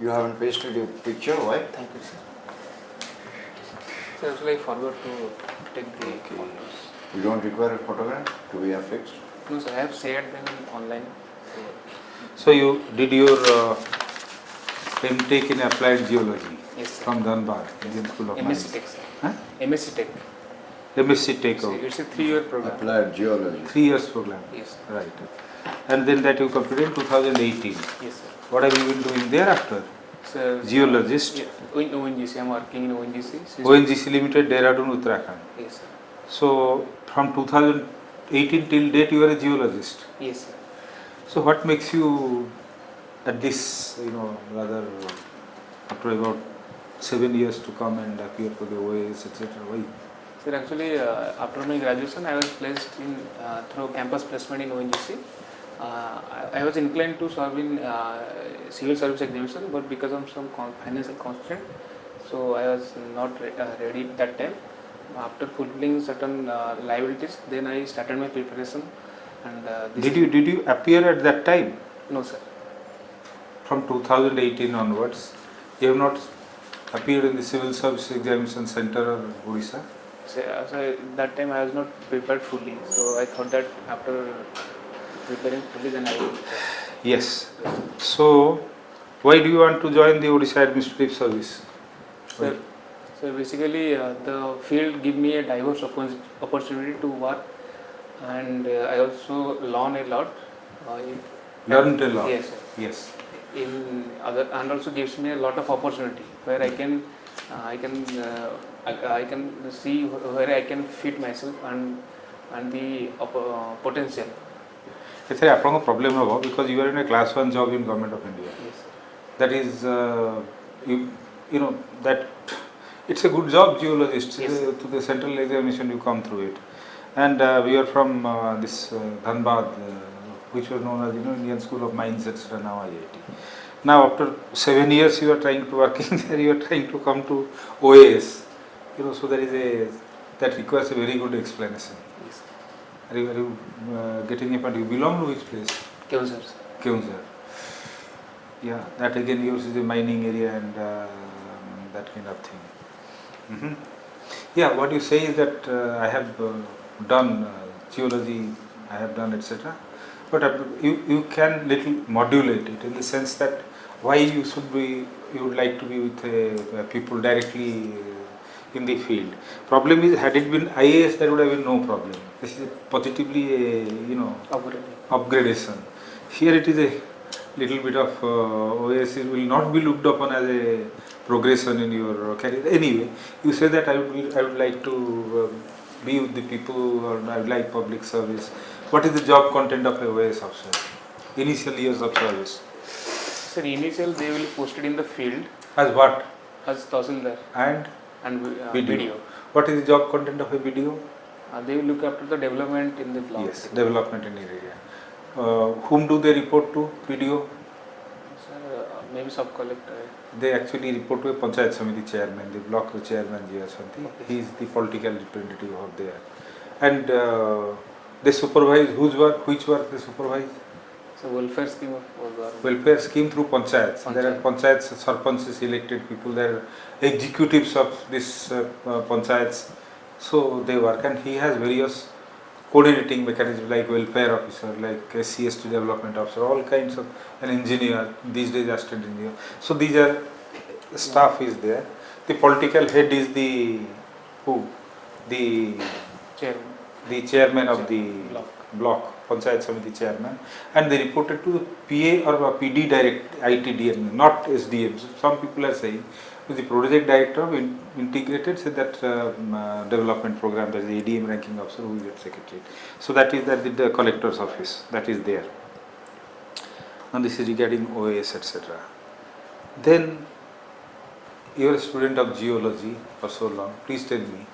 You haven't pasted your picture, why? Thank you, sir. So actually I forgot to take the photos. You don't require a photograph to be affixed? No, sir, I have shared them online. So you did your MTech in Applied Geology Yes, sir. from Dhanbad, Indian School of Mines. MSc Tech, sir. Huh? MSc Tech. MSc Tech. So it's a 3-year program. Applied Geology. 3 years program. Yes, sir. Right. And then that you completed in 2018. Yes, sir. What have you been doing thereafter? So, Geologist. yeah, in ONGC, I'm working in ONGC. ONGC Limited, Dehradun, Uttarakhand. Yes, sir. So from 2018 till date you are a geologist. Yes, sir. So what makes you at this, rather after about 7 years to come and appear for the OAS, etc. Why? Sir, actually, after my graduation, I was placed in through campus placement in ONGC. I was inclined to serve in civil service examination, but because of some financial constraint, so I was not ready at that time. After fulfilling certain liabilities, then I started my preparation. And Did you appear at that time? No, sir. From 2018 onwards, you have not appeared in the Civil Service Examination Center of Odisha? So that time I was not prepared fully. So I thought that after preparing fully, then I will. Yes. So, why do you want to join the Odisha Administrative Service? So basically, the field give me a diverse opportunity to work, and I also learn a lot. Learned a lot. Yes, sir. Yes. And also gives me a lot of opportunity where I can see where I can fit myself and the potential. It's a problem about because you are in a class 1 job in Government of India. Yes, sir. That is, that it's a good job, geologist. Yes. To the central examination you come through it. And we are from this Dhanbad, which was known as Indian School of Mines, etc. Now IIT. Now after 7 years you are trying to working there, you are trying to come to OAS. So there is that requires a very good explanation. Yes. Are you getting a point? You belong to which place? Keonjhar. Keonjhar. Yeah, that again yours is a mining area and that kind of thing. Yeah, what you say is that I have done geology, I have done etc. But you can little modulate it in the sense that why you would like to be with people directly in the field. Problem is, had it been IAS, there would have been no problem. This is positively a upgradation. Here it is a little bit of OAS will not be looked upon as a progression in your career. Anyway, you say that I would like to be with the people, or I would like public service. What is the job content of a OAS officer? Initial years of service. Sir, initial they will post it in the field. As what? As Tahsildar And video. What is the job content of a video? They will look after the development in the block. Yes, development in area. Whom do they report to? video? Sir, maybe sub-collector. They actually report to a Panchayat Samiti chairman, the block chairman Santi. He is the political representative out there. And they supervise which work they supervise? So welfare scheme of government. Welfare scheme through panchayats. There are panchayats, sarpanches, elected people, there are executives of this panchayats. So they work, and he has various coordinating mechanisms like welfare officer, like SCST development officer, all kinds of, an engineer, these days assistant engineer. So these are, staff is there. The political head is the, who? The chairman of the block, Panchayat Samiti chairman, and they reported to the PA or PD direct, ITDM, not SDM. So some people are saying the project director of integrated said that development program, that is the ADM ranking officer who is at secretary. So that is the collector's office, that is there. And this is regarding OAS, etc. Then you are a student of geology for so long. Please tell me,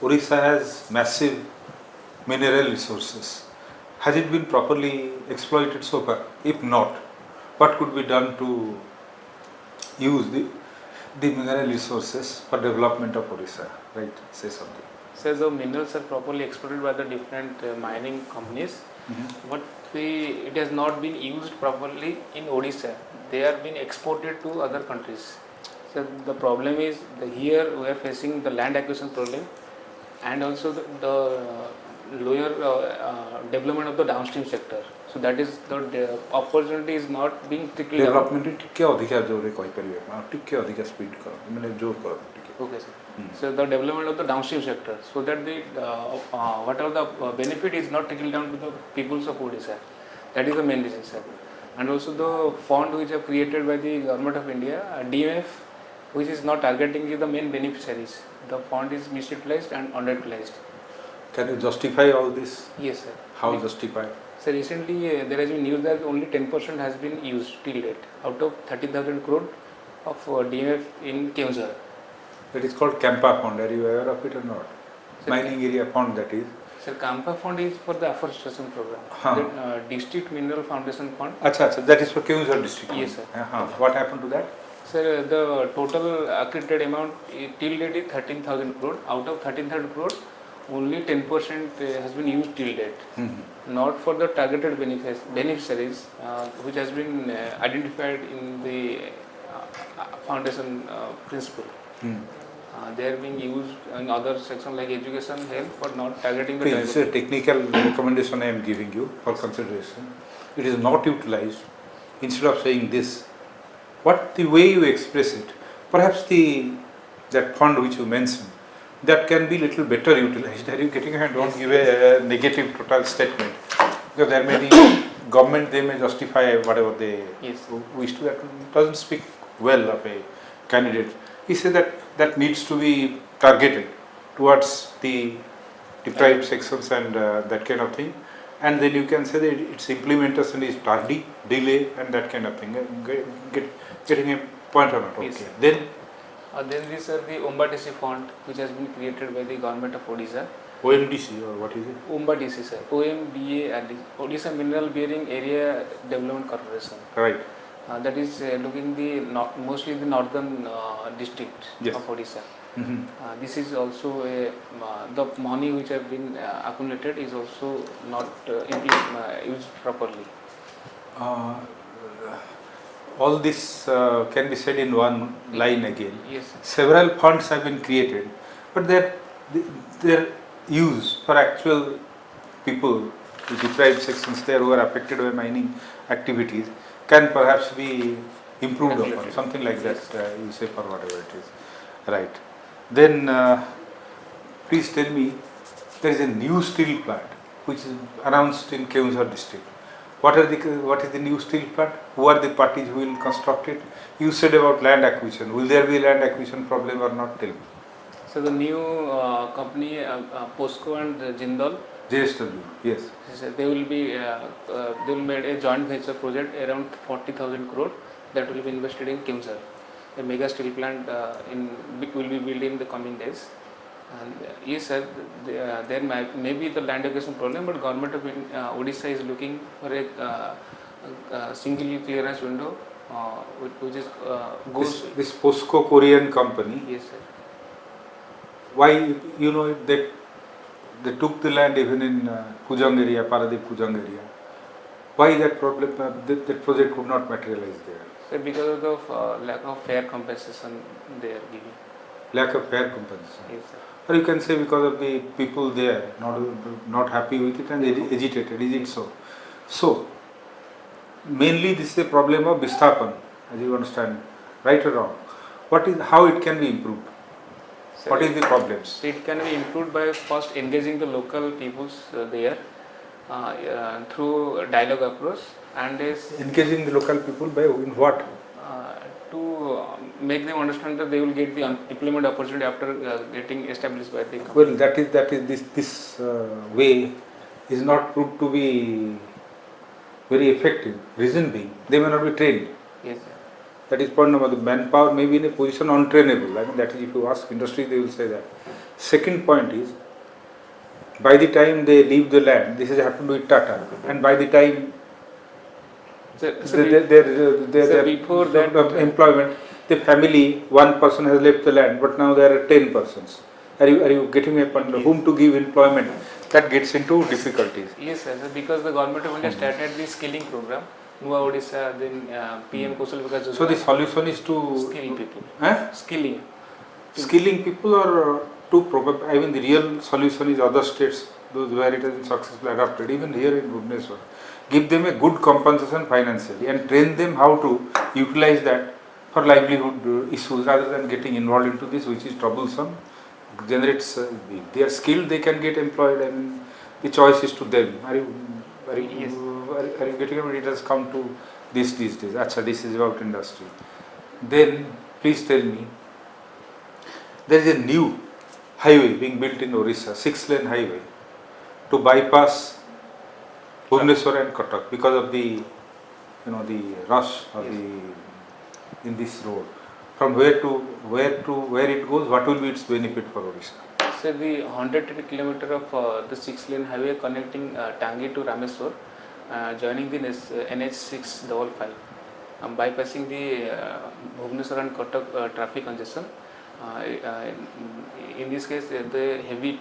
Odisha has massive mineral resources. Has it been properly exploited so far? If not, what could be done to use the mineral resources for development of Odisha? Right, say something. So the minerals are properly exploited by the different mining companies, but it has not been used properly in Odisha. They are being exported to other countries. So the problem is here we are facing the land acquisition problem and also the lower development of the downstream sector. So that is the opportunity is not being trickled down. Development ଟିକେ ଅଧିକା ଜୋରରେ କହିପାରିବେ ଟିକେ ଅଧିକା speed କର ମାନେ ଜୋର କର ଟିକେ. Okay, sir. So the development of the downstream sector, so that the whatever the benefit is not trickled down to the peoples of Odisha. That is the main reason, sir. And also the fund which are created by the government of India, DMF, which is not targeting the main beneficiaries. The fund is misutilized and underutilized. Can you justify all this? Yes, sir. How justify? So recently there has been news that only 10% has been used till date out of 30,000 crore of DMF in Keonjhar. That is called Campa fund. Are you aware of it or not? Sir, Mining area fund, that is. Sir, Campa fund is for the afforestation program. Huh. The District Mineral Foundation Fund. Acha, that is for Keonjhar district. Yes, sir. What happened to that? Sir, the total accredited amount till date is 13,000 crore. Out of 13,000 crore, only 10% has been used till date. Not for the targeted beneficiaries, which has been identified in the foundation principle. They are being used in other sections like education, health, but not targeting the. This is a technical recommendation I am giving you for consideration. It is not utilized. Instead of saying this, what the way you express it, perhaps that fund which you mentioned, that can be little better utilized. Are you getting it? Don't give a negative total statement, because there may be government, they may justify whatever they wish to. That doesn't speak well of a candidate. He said that needs to be targeted towards the deprived sections and that kind of thing, and then you can say that its implementation is tardy, delay, and that kind of thing. Getting a point on it. Okay. Yes. Then these are the OMBADC fund, which has been created by the government of Odisha. OMDC or what is it? OMBADC, sir. OMBA, Odisha Mineral Bearing Area Development Corporation. Right. That is looking mostly the northern district of Odisha. This is also the money which have been accumulated is also not used properly. All this can be said in one line again. Yes, sir. Several funds have been created, but their use for actual people, the deprived sections there who are affected by mining activities, can perhaps be improved upon, something like that, you say, for whatever it is. Right. Then, please tell me, there is a new steel plant which is announced in Keonjhar district. What is the new steel plant? Who are the parties who will construct it? You said about land acquisition. Will there be a land acquisition problem or not? Tell me. So the new company, POSCO and Jindal, JSW, yes. They will make a joint venture project around 40,000 crore that will be invested in Keonjhar. A mega steel plant will be built in the coming days. And yes, sir, there may be the land acquisition problem, but government of Odisha is looking for a single clearance window, which is this POSCO Korean company. Yes, sir. Why they took the land even in Kujang area, Paradip Kujang area. Why that problem? That project could not materialize there. Sir, because of the lack of fair compensation they are giving. Lack of fair compensation. Yes, sir. Or you can say because of the people there not happy with it and agitated. Is it so? So mainly this is a problem of Visthapan, as you understand, right or wrong. How it can be improved? Sir, what is the problems? It can be improved by first engaging the local peoples there through dialogue approach and engaging the local people by in what? To make them understand that they will get the employment opportunity after getting established by the company. Well, that is this way is not proved to be very effective. Reason being, they may not be trained. Yes, sir. That is point number. The manpower may be in a position untrainable. I mean, that is, if you ask industry, they will say that. Second point is, by the time they leave the land, this has happened with Tata, and by the time before that employment, the family, one person has left the land, but now there are 10 persons. Are you getting a point? Whom to give employment? that gets into difficulties. Yes, sir. So because the government of India started the skilling program, Nuva Odisha, then PM Kaushal Vikas Yojana. So the solution is to skill people. Eh? Skilling. Skilling people, or to probably, I mean the real solution is other states, those where it has been successfully adopted, even here in Bhubaneswar. Give them a good compensation financially and train them how to utilize that for livelihood issues rather than getting involved into this, which is troublesome. Generates, if they are skilled, they can get employed. I mean, the choice is to them. Are you getting it? It has come to this these days. Achha, this is about industry. Then, please tell me, there is a new highway being built in Odisha, 6-lane highway, to bypass Bhubaneswar and Cuttack because of the, the rush or in this road. From where it goes, what will be its benefit for Odisha? So the 180 km of the 6-lane highway connecting Tangi to Rameswar, joining the NH 655, bypassing the Bhubaneswar and Cuttack traffic congestion. In this case, the heavy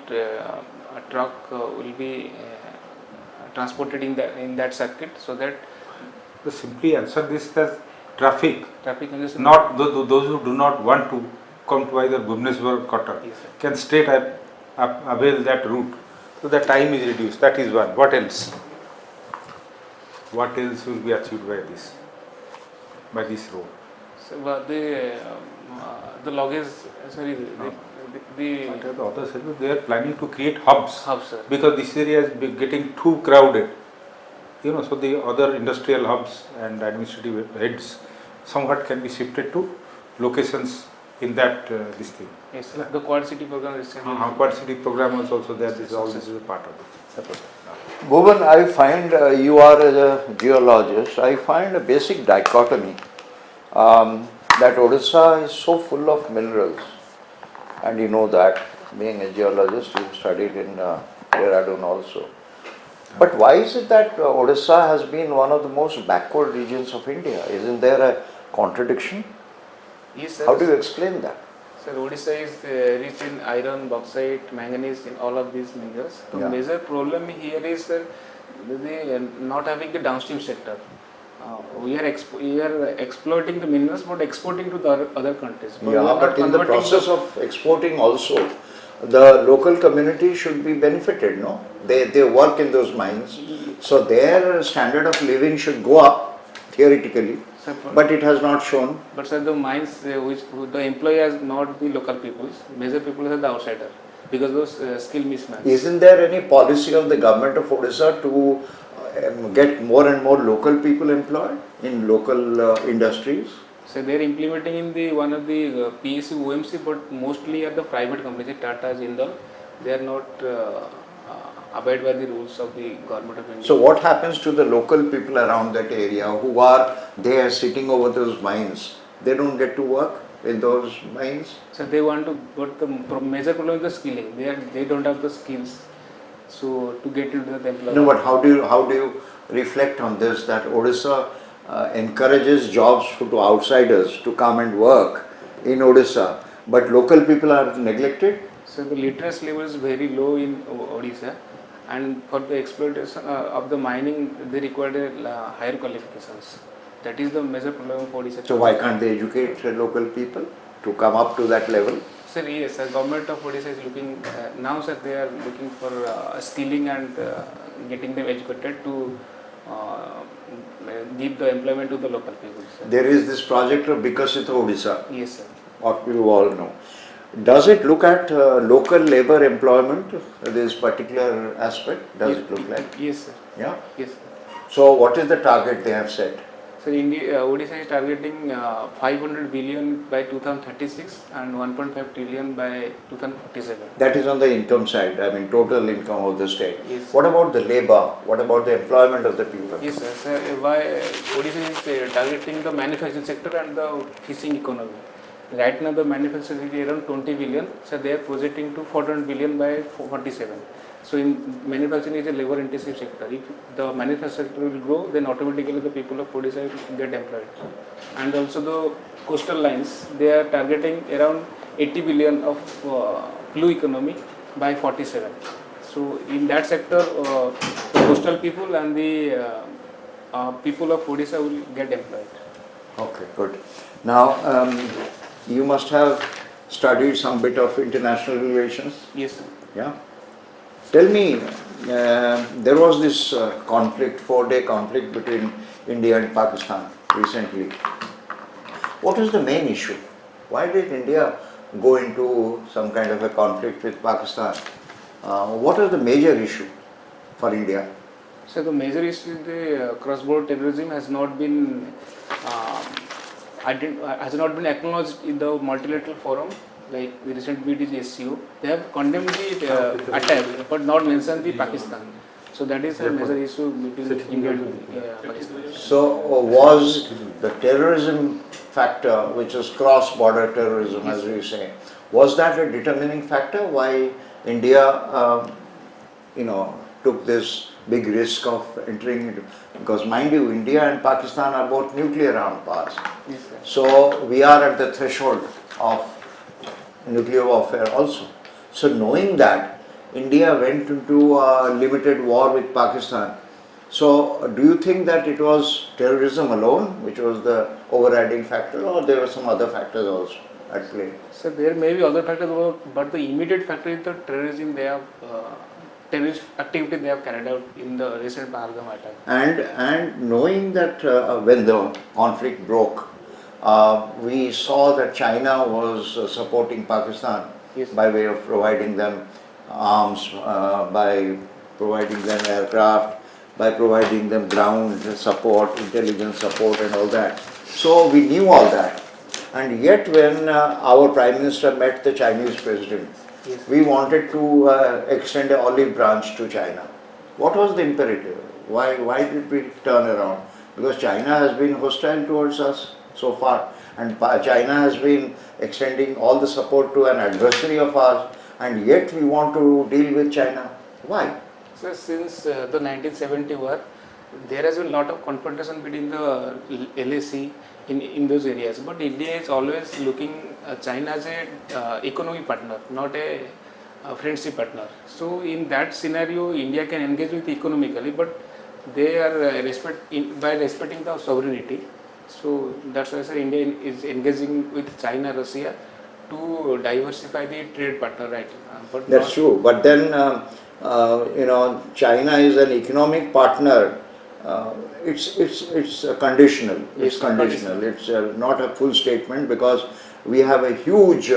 truck will be transported in that circuit, so that To simply answer this as traffic congestion. not those who do not want to come to either Bhubaneswar or Cuttack Yes, sir. can straight avail that route, so the time is reduced. That is one. What else? What else will be achieved by this road? So, but the luggage, sorry, the The other side, they are planning to create hubs hub, sir. because this area is getting too crowded. So the other industrial hubs and administrative heads somewhat can be shifted to locations in that this thing. Yes, sir. The Quad City program recently. Quad City program was also there. This is a part of it. Bubun, I find you are a geologist. I find a basic dichotomy that Odisha is so full of minerals, and you know that being a geologist, you studied in Dehradun also. But why is it that Odisha has been one of the most backward regions of India? Isn't there a contradiction? Yes, sir. How do you explain that? Sir, Odisha is rich in iron, bauxite, manganese, in all of these minerals. The Yeah. major problem here is not having the downstream sector. We are exploiting the minerals, but exporting to the other countries. But we are Yeah, not but in the converting process of exporting also, the local community should be benefited, no? They work in those mines, so their standard of living should go up, theoretically, Sir, but it has not shown. But sir, the mines which the employee is not the local peoples, major people are the outsider, because those skill mismatch. Isn't there any policy of the government of Odisha to get more and more local people employed in local industries? So they are implementing in the one of the PSU OMC, but mostly at the private companies, Tata, Jindal. They are not abide by the rules of the government of India. So what happens to the local people around that area who are there sitting over those mines? They don't get to work in those mines? So they want to, but the major problem is the skilling. They don't have the skills, so to get into the employment. No, but how do you reflect on this, that Odisha encourages jobs to outsiders to come and work in Odisha, but local people are neglected? So the literacy level is very low in Odisha, and for the exploitation of the mining, they require higher qualifications. That is the major problem for Odisha. So why can't they educate local people to come up to that level? Sir, yes, the government of Odisha is looking, now sir, they are looking for skilling and getting them educated to give the employment to the local people. Sir. There is this project of Bikasita Odisha, Yes, sir. what you all know. Does it look at local labor employment, this particular aspect? Does it look like? Yes, sir. Yeah. Yes, sir. So what is the target they have set? So Odisha is targeting 500 billion by 2036 and 1.5 trillion by 2047. That is on the income side, I mean total income of the state. Yes. What about the labor? What about the employment of the people? Yes, sir. So, Odisha is targeting the manufacturing sector and the fishing economy. Right now, the manufacturing is around 20 billion. So they are projecting to 400 billion by 47. So in manufacturing is a labor intensive sector. If the manufacturing sector will grow, then automatically the people of Odisha will get employed. And also the coastal lines, they are targeting around 80 billion of blue economy by 47. So in that sector, the coastal people and the people of Odisha will get employed. Okay, good. Now, you must have studied some bit of international relations. Yes, sir. Yeah. Tell me, there was this conflict, 4-day conflict between India and Pakistan recently. What is the main issue? Why did India go into some kind of a conflict with Pakistan? What is the major issue for India? So the major issue is the cross-border terrorism has not been acknowledged in the multilateral forum. Like the recent meet is SCO, they have condemned the attack, but not mentioned the Pakistan. So that is a major issue between India and Pakistan. So, was the terrorism factor, which is cross-border terrorism, as we say, was that a determining factor why India, took this big risk of entering into? Because mind you, India and Pakistan are both nuclear armed powers. Yes, sir. So we are at the threshold of nuclear warfare also. So knowing that, India went into a limited war with Pakistan. So do you think that it was terrorism alone which was the overriding factor, or there were some other factors also at play? So there may be other factors, but the immediate factor is the terrorism they have, terrorist activity they have carried out in the recent Pahalgam attack. And knowing that when the conflict broke, we saw that China was supporting Pakistan Yes. by way of providing them arms, by providing them aircraft, by providing them ground support, intelligence support and all that. So we knew all that. And yet when our Prime Minister met the Chinese President, Yes. we wanted to extend an olive branch to China. What was the imperative? Why did we turn around? Because China has been hostile towards us so far, and China has been extending all the support to an adversary of ours, and yet we want to deal with China. Why? So since the 1970 war, there has been a lot of confrontation between the LAC in those areas. But India is always looking China as a economic partner, not a friendship partner. So in that scenario, India can engage with economically, but they are by respecting the sovereignty. So that's why, sir, India is engaging with China, Russia to diversify the trade partner, right? But That's true. But then, China is an economic partner. It's conditional. It's Yes, conditional. It's not a full statement, because we have a huge,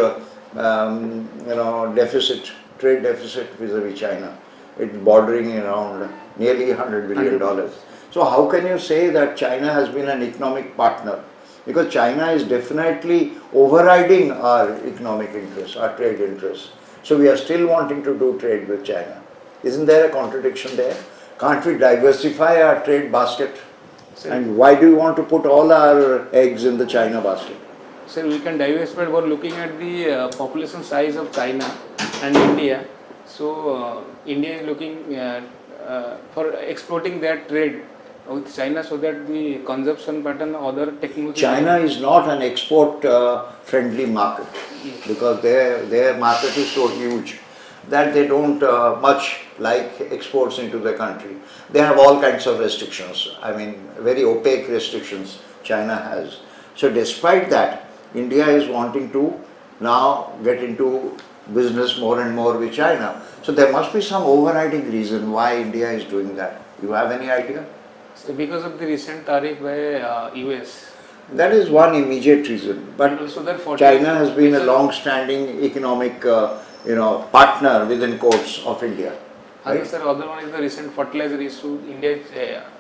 deficit, trade deficit vis-a-vis China. It's bordering around nearly $100 billion. So how can you say that China has been an economic partner? Because China is definitely overriding our economic interests, our trade interests. So we are still wanting to do trade with China. Isn't there a contradiction there? Can't we diversify our trade basket? And why do you want to put all our eggs in the China basket? So we can diversify by looking at the population size of China and India. So India is looking for exporting their trade with China, so that the consumption pattern, other technology. China is not an export friendly market, because their market is so huge that they don't much like exports into the country. They have all kinds of restrictions. I mean, very opaque restrictions China has. So despite that, India is wanting to now get into business more and more with China. So there must be some overriding reason why India is doing that. You have any idea? So because of the recent tariff by US. That is one immediate reason. But Also that China has been a long-standing economic, partner within quotes of India. Right? Sir, other one is the recent fertilizer issue. India is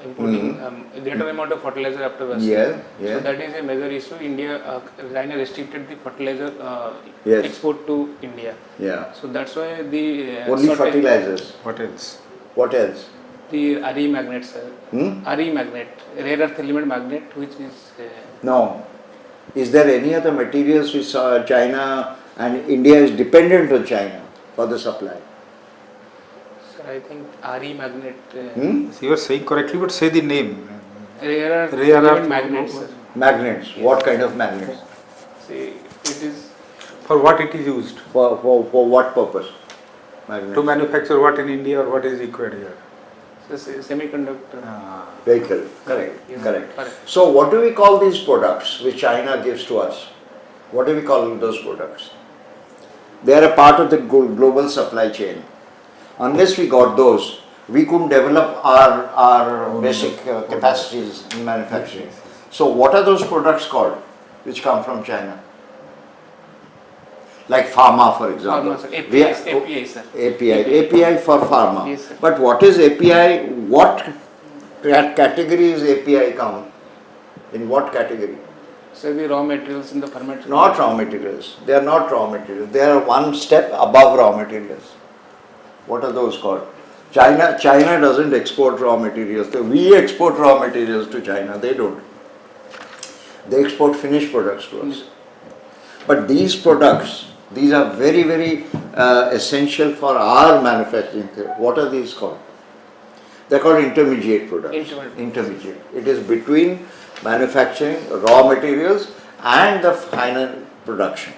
importing a greater amount of fertilizer after Russia. Yeah. So that is a major issue. China restricted the fertilizer Yes. export to India. Yeah. So that's why the Only fertilizers. What else? What else? The RE magnet, sir. RE magnet, rare earth element magnet, which is. No. Is there any other materials which China and India is dependent on China for the supply? Sir, I think RE magnet. So you are saying correctly, but say the name. Rare earth Rare element earth magnets, sir. Magnets. What kind of magnets? See, it is. For what it is used? For what purpose? To manufacture what in India or what is required here? So, semiconductor. Vehicle, correct, Yes, correct. correct. So what do we call these products which China gives to us? What do we call those products? They are a part of the global supply chain. Unless we got those, we couldn't develop our basic capacities in manufacturing. So what are those products called which come from China? Like pharma, for example. Pharma, sir. API, sir. API for pharma. Yes, sir. But what is API? What category is API count? In what category? So the raw materials in the fermentation. Not raw materials. They are not raw materials. They are one step above raw materials. What are those called? China doesn't export raw materials. We export raw materials to China. They don't. They export finished products to us. But these products, these are very, very essential for our manufacturing. What are these called? They are called intermediate products. Intermediate. It is between manufacturing raw materials and the final production.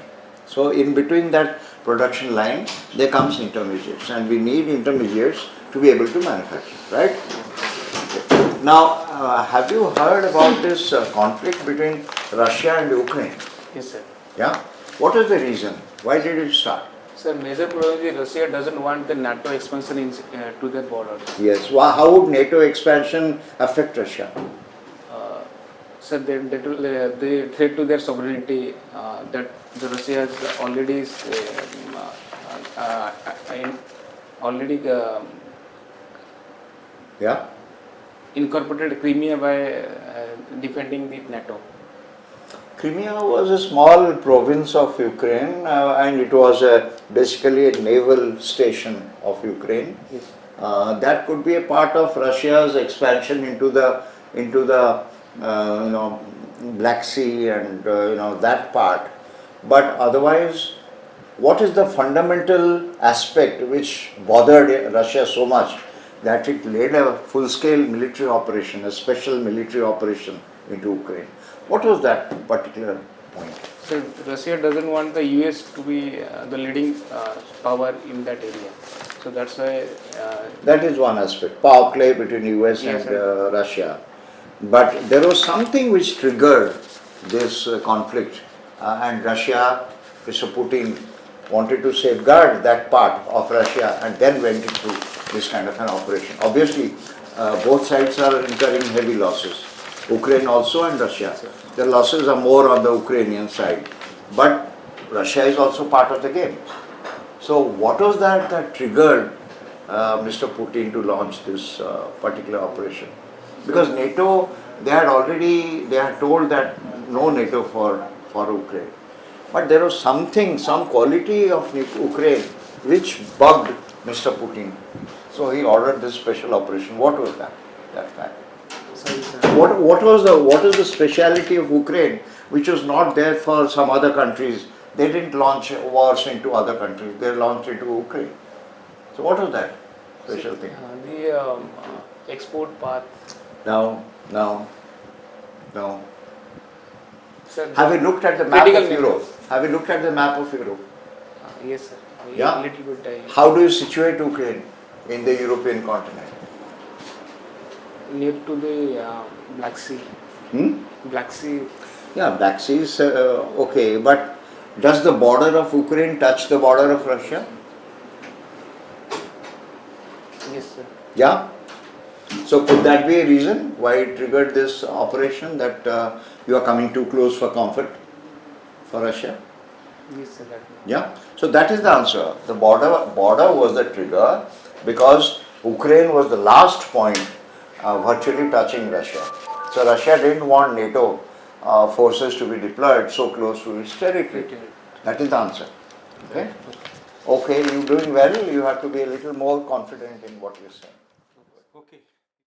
So in between that production line, there comes intermediates, and we need intermediates to be able to manufacture, right? Okay. Now, have you heard about this conflict between Russia and Ukraine? Yes, sir. Yeah. What is the reason? Why did it start? Sir, major problem is Russia doesn't want the NATO expansion to their borders. Yes. How would NATO expansion affect Russia? Sir, they threat to their sovereignty that the Russia has already Yeah. incorporated Crimea by defending the NATO. Crimea was a small province of Ukraine and it was basically a naval station of Ukraine. Yes. That could be a part of Russia's expansion into the Black Sea and that part. But otherwise, what is the fundamental aspect which bothered Russia so much that it led a full-scale military operation, a special military operation into Ukraine? What was that particular point? So Russia doesn't want the US to be the leading power in that area. So that's why. That is one aspect, power play between US Yes, and Russia. But there was something which triggered this conflict and Russia, Mr. Putin wanted to safeguard that part of Russia and then went into this kind of an operation. Obviously, both sides are incurring heavy losses. Ukraine also and Russia. The losses are more on the Ukrainian side. But Russia is also part of the game. So what was that triggered Mr. Putin to launch this particular operation? Because NATO, they had told that no NATO for Ukraine. But there was some quality of Ukraine which bugged Mr. Putin. So he ordered this special operation. What was that fact? Sorry, sir. What is the speciality of Ukraine which was not there for some other countries? They didn't launch wars into other countries. They launched into Ukraine. So what was that special thing? The export path. No. Sir, Have you looked at the map critical of Europe? Have you looked at the map of Europe? Yes, sir. Yeah? A little bit. How do you situate Ukraine in the European continent? Near to the Black Sea. Black Sea. Yeah, Black Sea is okay, but does the border of Ukraine touch the border of Russia? Yes, sir. Yeah. So could that be a reason why it triggered this operation, that you are coming too close for comfort for Russia? Yes, sir. Yeah. So that is the answer. The border was the trigger because Ukraine was the last point virtually touching Russia. So Russia didn't want NATO forces to be deployed so close to its territory. That is the answer. Okay. Okay, you're doing well. You have to be a little more confident in what you say. Okay.